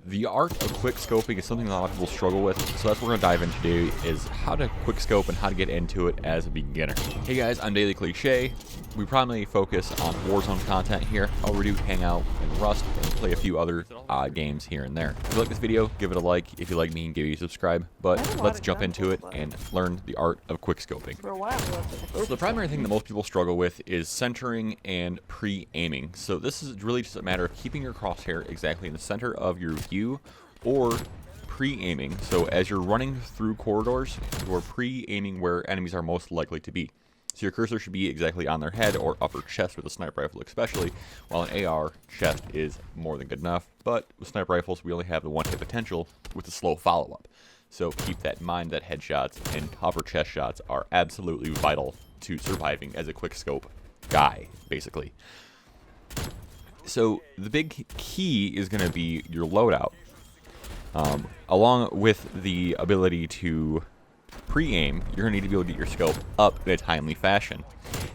The art of quickscoping is something that a lot of people struggle with, so that's what we're going to dive into today, is how to quickscope and how to get into it as a beginner. Hey guys, I'm DailyCliche. We primarily focus on Warzone content here. We do hang out in Rust and play a few other games here and there. If you like this video, give it a like. If you like me, give it a subscribe. But let's jump into it and learn the art of quickscoping. So the primary thing that most people struggle with is centering and pre-aiming. So this is really just a matter of keeping your crosshair exactly in the center of your view, or pre-aiming. So as you're running through corridors, you're pre-aiming where enemies are most likely to be. So your cursor should be exactly on their head or upper chest with a sniper rifle especially, while an AR chest is more than good enough. But with sniper rifles, we only have the one-hit potential with the slow follow-up. So keep that in mind, that headshots and upper chest shots are absolutely vital to surviving as a quickscope guy, basically. So the big key is going to be your loadout, along with the ability to pre-aim. You're going to need to be able to get your scope up in a timely fashion.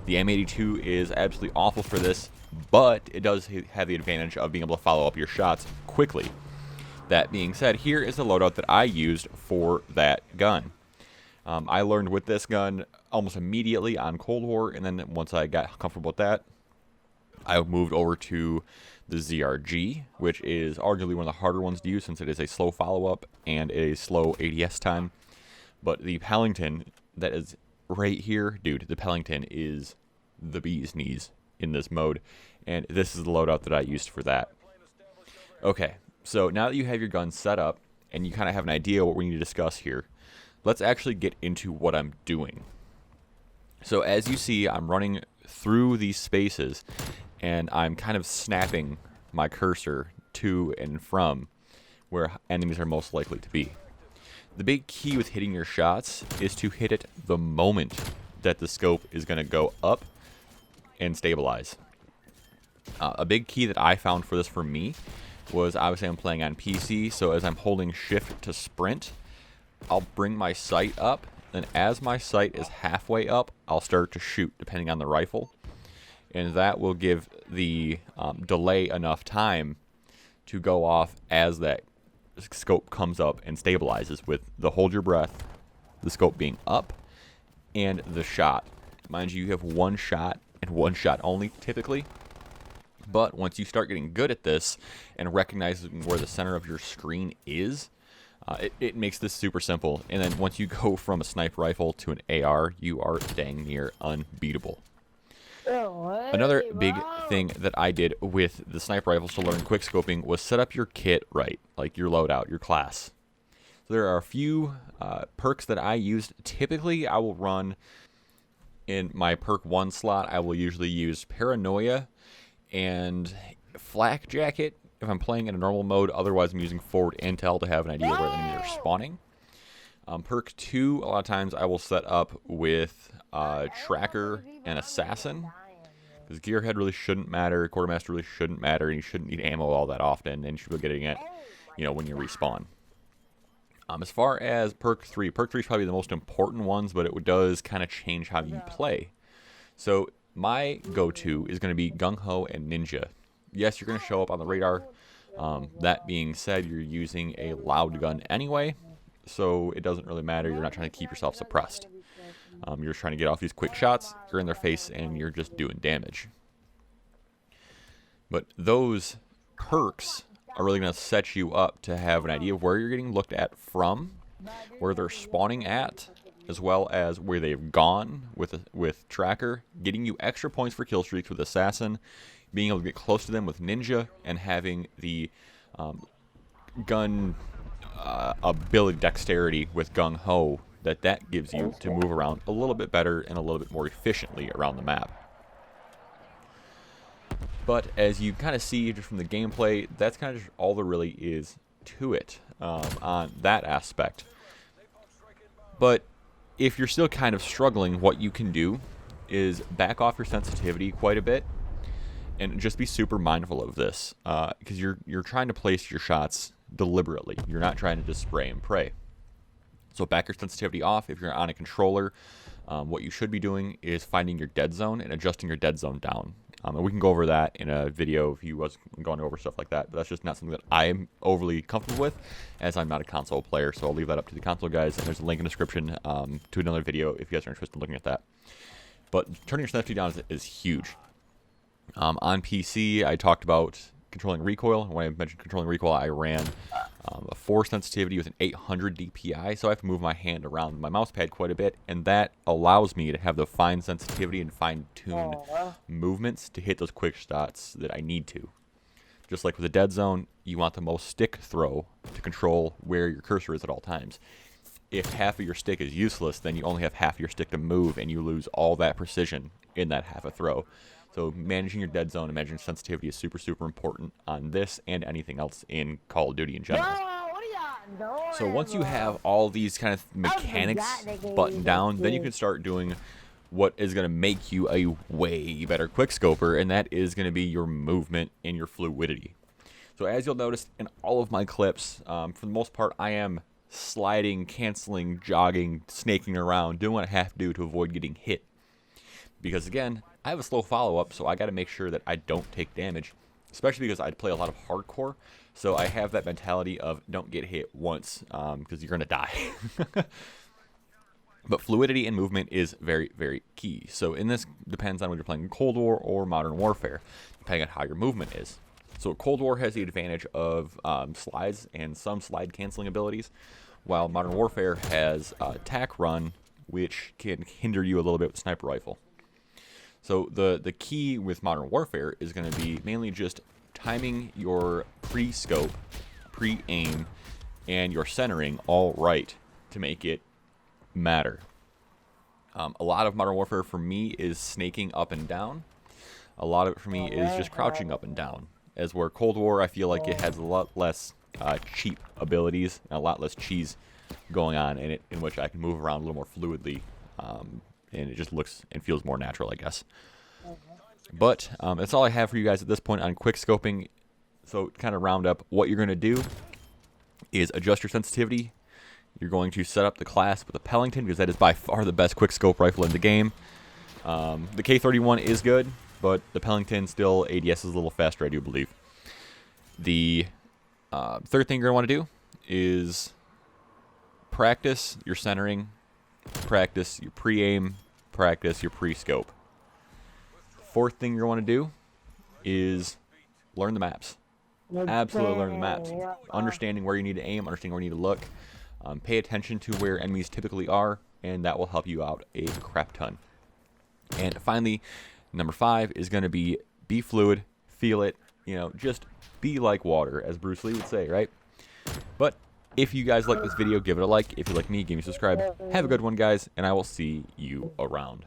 The M82 is absolutely awful for this, but it does have the advantage of being able to follow up your shots quickly. That being said, here is the loadout that I used for that gun. I learned with this gun almost immediately on Cold War, and then once I got comfortable with that, I moved over to the ZRG, which is arguably one of the harder ones to use since it is a slow follow-up and a slow ADS time. But the Pellington that is right here, dude, the Pellington is the bee's knees in this mode, and this is the loadout that I used for that. Okay, so now that you have your gun set up and you kind of have an idea what we need to discuss here, let's actually get into what I'm doing. So as you see, I'm running through these spaces, and I'm kind of snapping my cursor to and from where enemies are most likely to be. The big key with hitting your shots is to hit it the moment that the scope is going to go up and stabilize. A big key that I found for this for me was, obviously I'm playing on PC, so as I'm holding shift to sprint, I'll bring my sight up, and as my sight is halfway up, I'll start to shoot, depending on the rifle. And that will give the delay enough time to go off as that scope comes up and stabilizes, with the hold your breath, the scope being up, and the shot. Mind you, you have one shot and one shot only typically. But once you start getting good at this and recognizing where the center of your screen is, it makes this super simple. And then once you go from a sniper rifle to an AR, you are dang near unbeatable. Another big thing that I did with the sniper rifles to learn quickscoping was set up your kit right, like your loadout, your class. So there are a few perks that I used. Typically, I will run in my perk 1 slot. I will usually use Paranoia and Flak Jacket if I'm playing in a normal mode. Otherwise, I'm using Forward Intel to have an idea where the enemies are spawning. Perk 2, a lot of times I will set up with Tracker and Assassin, because Gearhead really shouldn't matter, Quartermaster really shouldn't matter, and you shouldn't need ammo all that often, and you should be getting it, when you respawn. As far as Perk 3 is probably the most important ones, but it does kind of change how you play. So my go-to is going to be Gung Ho and Ninja. Yes, you're going to show up on the radar. That being said, you're using a loud gun anyway, so it doesn't really matter. You're not trying to keep yourself suppressed. You're just trying to get off these quick shots. You're in their face, and you're just doing damage. But those perks are really going to set you up to have an idea of where you're getting looked at from, where they're spawning at, as well as where they've gone with Tracker, getting you extra points for kill streaks with Assassin, being able to get close to them with Ninja, and having the gun ability dexterity with Gung Ho that gives you to move around a little bit better and a little bit more efficiently around the map. But as you kind of see just from the gameplay, that's kind of just all there really is to it on that aspect. But if you're still kind of struggling, what you can do is back off your sensitivity quite a bit and just be super mindful of this, because you're trying to place your shots deliberately. You're not trying to just spray and pray. So back your sensitivity off. If you're on a controller, what you should be doing is finding your dead zone and adjusting your dead zone down. And we can go over that in a video if you was going over stuff like that. But that's just not something that I'm overly comfortable with, as I'm not a console player. So I'll leave that up to the console guys. And there's a link in the description to another video if you guys are interested in looking at that. But turning your sensitivity down is huge. On PC, I talked about controlling recoil. When I mentioned controlling recoil, I ran a 4 sensitivity with an 800 DPI, so I have to move my hand around my mouse pad quite a bit, and that allows me to have the fine sensitivity and fine-tuned movements to hit those quick shots that I need to. Just like with the dead zone, you want the most stick throw to control where your cursor is at all times. If half of your stick is useless, then you only have half of your stick to move, and you lose all that precision in that half a throw. So managing your dead zone and managing sensitivity is super, super important on this and anything else in Call of Duty in general. So once you have all these kind of mechanics buttoned down, then you can start doing what is going to make you a way better quickscoper, and that is going to be your movement and your fluidity. So as you'll notice in all of my clips, for the most part, I am sliding, canceling, jogging, snaking around, doing what I have to do to avoid getting hit. Because again, I have a slow follow-up, so I got to make sure that I don't take damage, especially because I play a lot of hardcore, so I have that mentality of don't get hit once, because you're going to die. But fluidity and movement is very, very key. So in this, depends on whether you're playing Cold War or Modern Warfare, depending on how your movement is. So Cold War has the advantage of slides and some slide canceling abilities, while Modern Warfare has tack run, which can hinder you a little bit with the sniper rifle. So the key with Modern Warfare is going to be mainly just timing your pre-scope, pre-aim, and your centering all right to make it matter. A lot of Modern Warfare for me is snaking up and down. A lot of it for me is just crouching up and down. As where Cold War, I feel like it has a lot less cheap abilities, and a lot less cheese going on in it, in which I can move around a little more fluidly. And it just looks and feels more natural, I guess. But that's all I have for you guys at this point on quickscoping. So to kind of round up, what you're going to do is adjust your sensitivity. You're going to set up the class with the Pellington, because that is by far the best quickscope rifle in the game. The K31 is good, but the Pellington still ADS is a little faster, I do believe. The third thing you're going to want to do is practice your centering, practice your pre-aim, practice your pre-scope. Fourth thing you're going to want to do is learn the maps. Absolutely learn the maps. Understanding where you need to aim, understanding where you need to look. Pay attention to where enemies typically are, and that will help you out a crap ton. And finally, number 5 is going to be fluid, feel it, just be like water, as Bruce Lee would say, right? But if you guys like this video, give it a like. If you like me, give me a subscribe. Have a good one, guys, and I will see you around.